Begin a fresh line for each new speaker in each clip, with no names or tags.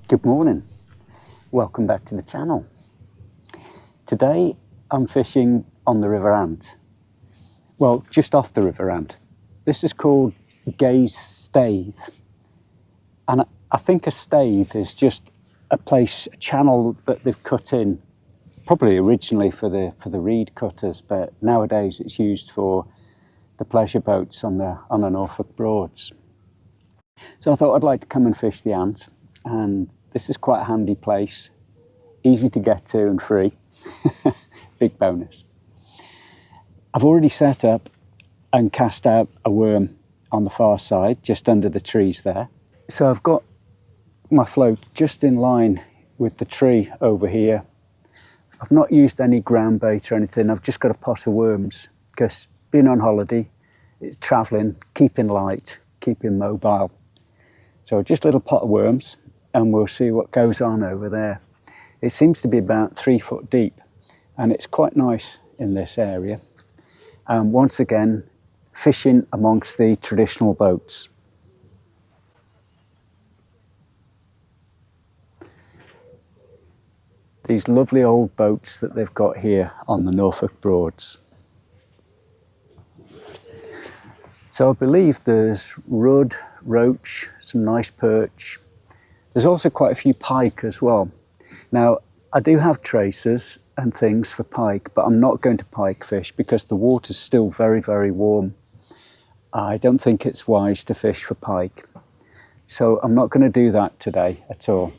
Good morning, welcome back to the channel. Today I'm fishing on the River Ant, well just off the River Ant. This is called Staithe, and I think a staithe is just a channel that they've cut in, probably originally for the reed cutters, but nowadays it's used for the pleasure boats on the Norfolk Broads. So I thought I'd like to come and fish the Ant, and this is quite a handy place, easy to get to and free. Big bonus. I've already set up and cast out a worm on the far side, just under the trees there. So I've got my float just in line with the tree over here. I've not used any ground bait or anything, I've just got a pot of worms, because being on holiday, it's travelling, keeping light, keeping mobile. So just a little pot of worms, and we'll see what goes on over there. It seems to be about 3 foot deep, and it's quite nice in this area. And once again, fishing amongst the traditional boats. These lovely old boats that they've got here on the Norfolk Broads. So I believe there's rudd, roach, some nice perch. There's also quite a few pike as well. Now, I do have tracers and things for pike, but I'm not going to pike fish because the water's still very, very warm. I don't think it's wise to fish for pike. So I'm not going to do that today at all.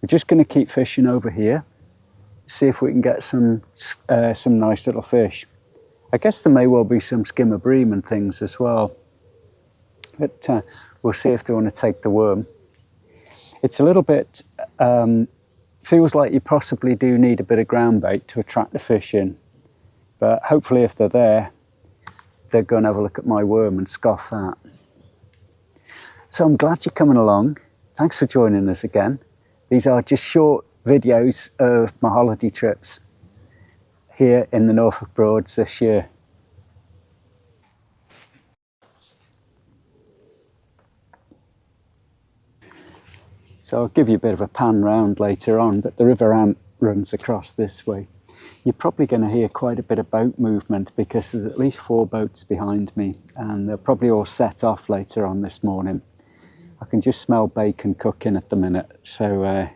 We're just going to keep fishing over here, see if we can get some nice little fish. I guess there may well be some skimmer bream and things as well. But we'll see if they want to take the worm. It's a little bit, feels like you possibly do need a bit of ground bait to attract the fish in. But hopefully if they're there, they're going to have a look at my worm and scoff that. So I'm glad you're coming along. Thanks for joining us again. These are just short videos of my holiday trips here in the Norfolk Broads this year. So I'll give you a bit of a pan round later on, but the River Ant runs across this way. You're probably going to hear quite a bit of boat movement because there's at least 4 boats behind me, and they'll probably all set off later on this morning. I can just smell bacon cooking at the minute, so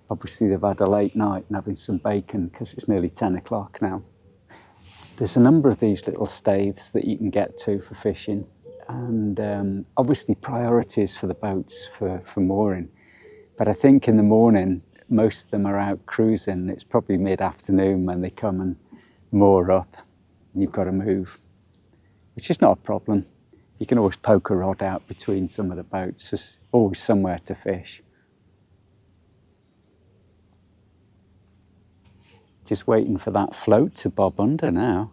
obviously they've had a late night and having some bacon because it's nearly 10 o'clock now. There's a number of these little staithes that you can get to for fishing, and obviously priorities for the boats for mooring. But I think in the morning, most of them are out cruising. It's probably mid-afternoon when they come and moor up and you've got to move. It's just not a problem. You can always poke a rod out between some of the boats. There's always somewhere to fish. Just waiting for that float to bob under now.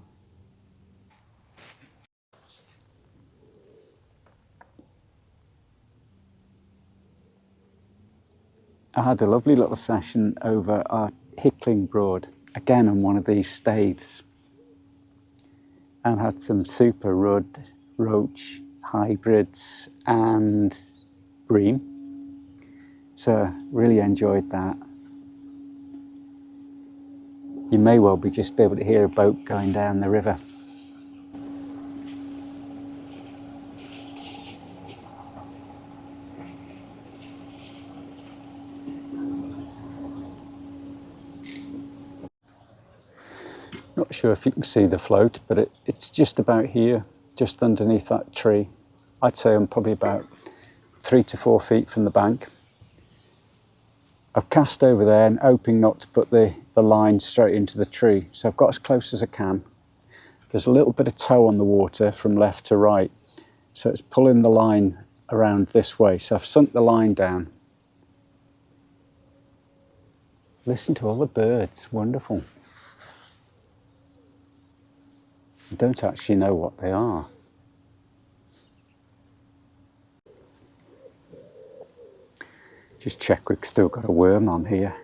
I had a lovely little session over our Hickling Broad, again on one of these staithes, and had some super rudd, roach, hybrids and bream. So really enjoyed that. You may well be able to hear a boat going down the river. Not sure if you can see the float, but it's just about here, just underneath that tree. I'd say I'm probably about 3 to 4 feet from the bank. I've cast over there and hoping not to put the line straight into the tree, so I've got as close as I can. There's a little bit of tow on the water from left to right, so it's pulling the line around this way. So I've sunk the line down. Listen to all the birds, wonderful. I don't actually know what they are. Just check we've still got a worm on here.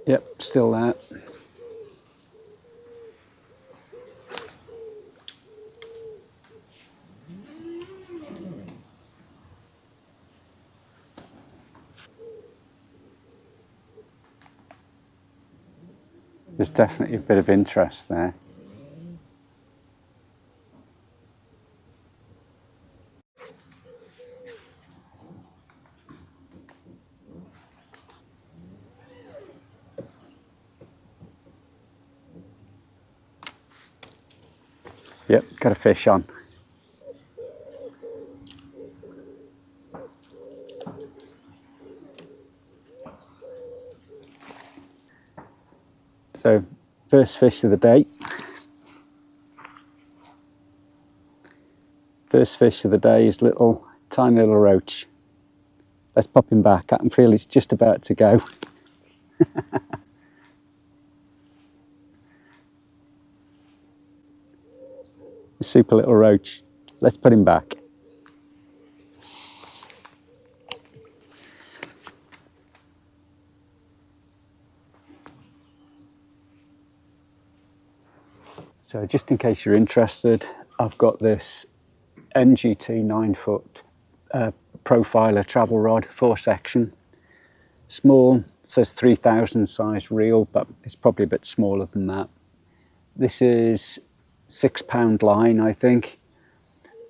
Yep, still there. There's definitely a bit of interest there. Yep, got a fish on. So, first fish of the day. First fish of the day is tiny little roach. Let's pop him back. I can feel he's just about to go. A super little roach. Let's put him back. So just in case you're interested, I've got this NGT 9-foot profiler travel rod, 4-section. Small, it says 3000 size reel, but it's probably a bit smaller than that. This is £6 line, I think,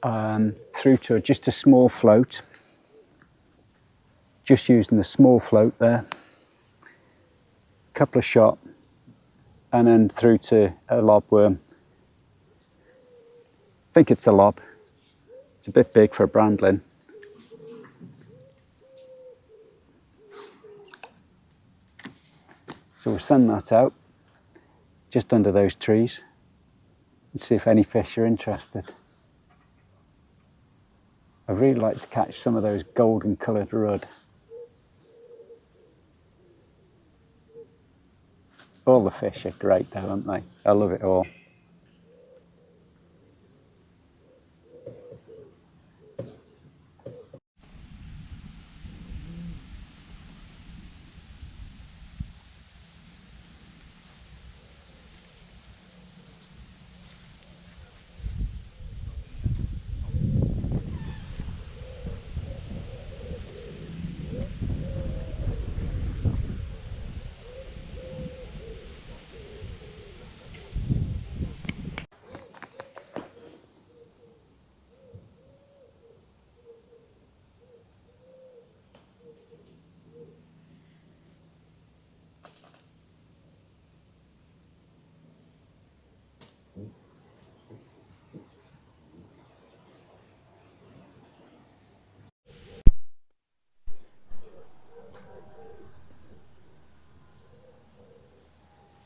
through to just a small float. Just using the small float there. Couple of shot, and then through to a lobworm. I think it's a lob. It's a bit big for a brandling. So we'll send that out just under those trees and see if any fish are interested. I'd really like to catch some of those golden coloured rudd. All the fish are great though, aren't they? I love it all.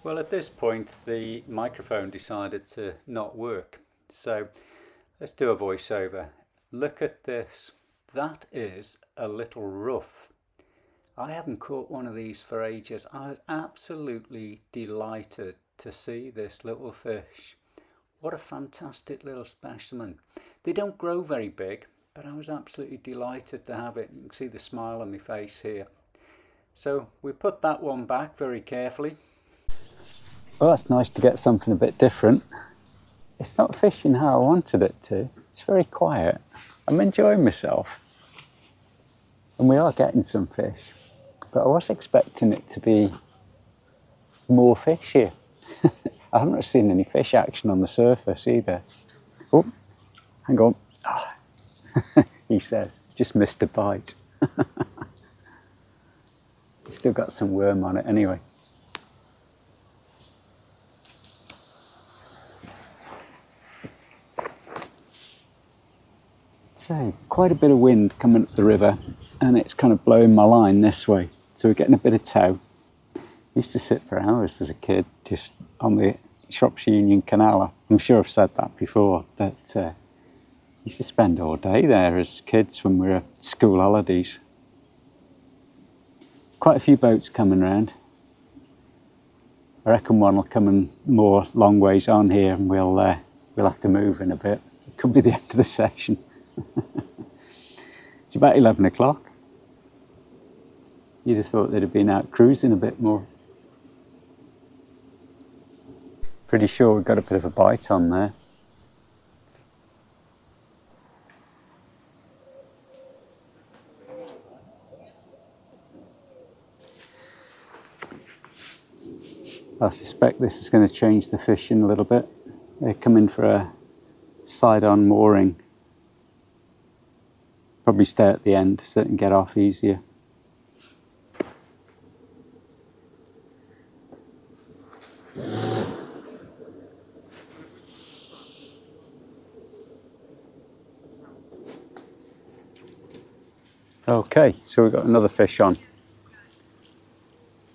Well, at this point, the microphone decided to not work. So let's do a voiceover. Look at this. That is a little Ruffe. I haven't caught one of these for ages. I was absolutely delighted to see this little fish. What a fantastic little specimen. They don't grow very big, but I was absolutely delighted to have it. You can see the smile on my face here. So we put that one back very carefully. Well, that's nice to get something a bit different. It's not fishing how I wanted it to. It's very quiet. I'm enjoying myself. And we are getting some fish. But I was expecting it to be more fish here. I haven't seen any fish action on the surface either. Oh, hang on. Oh, he says, just missed a bite. Still got some worm on it anyway. So, quite a bit of wind coming up the river, and it's kind of blowing my line this way. So we're getting a bit of tow. Used to sit for hours as a kid just on the Shropshire Union Canal. I'm sure I've said that before, but used to spend all day there as kids when we were at school holidays. Quite a few boats coming round. I reckon one will come in more long ways on here, and we'll have to move in a bit. It could be the end of the session. It's about 11 o'clock. You'd have thought they'd have been out cruising a bit more. Pretty sure we've got a bit of a bite on there. I suspect this is going to change the fishing a little bit. They're coming for a side-on mooring. Probably stay at the end so they can get off easier. Okay, so we've got another fish on.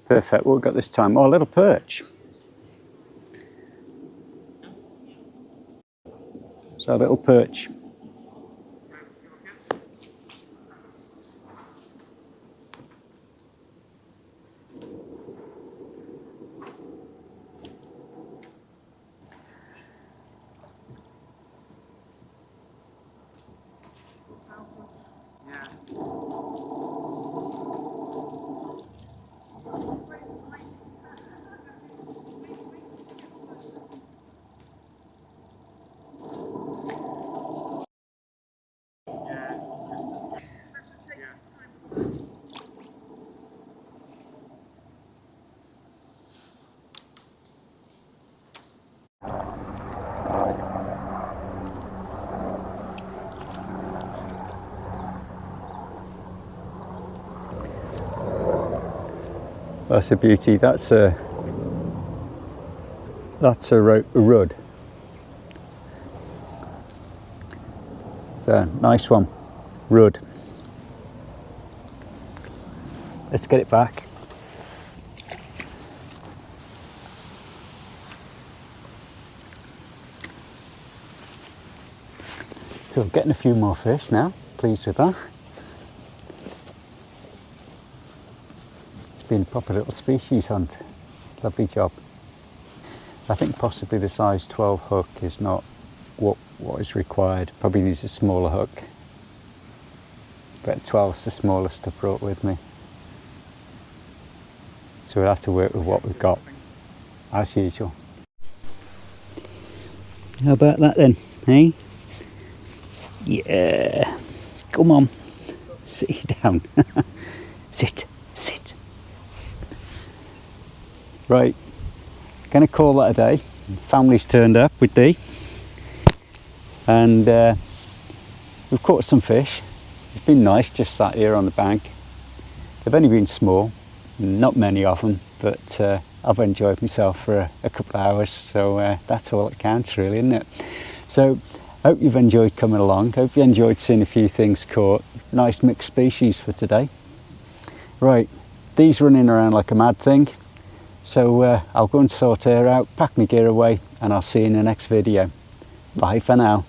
Perfect, what we've got this time? Oh, a little perch. So a little perch. That's a beauty. That's a rud. So nice one, rud. Let's get it back. So getting a few more fish now. Pleased with that. Been a proper little species hunt. Lovely job. I think possibly the size 12 hook is not what is required. Probably needs a smaller hook. But 12's the smallest I brought with me. So we'll have to work with what we've got, as usual. How about that then, eh? Yeah. Come on. Sit down. Sit. Right, going to call that a day. Family's turned up with Dee, and we've caught some fish. It's been nice, just sat here on the bank. They've only been small, not many of them, but I've enjoyed myself for a couple of hours, so that's all that counts really, isn't it? So, hope you've enjoyed coming along. Hope you enjoyed seeing a few things caught. Nice mixed species for today. Right, Dee's running around like a mad thing. So I'll go and sort her out, pack my gear away, and I'll see you in the next video. Bye for now.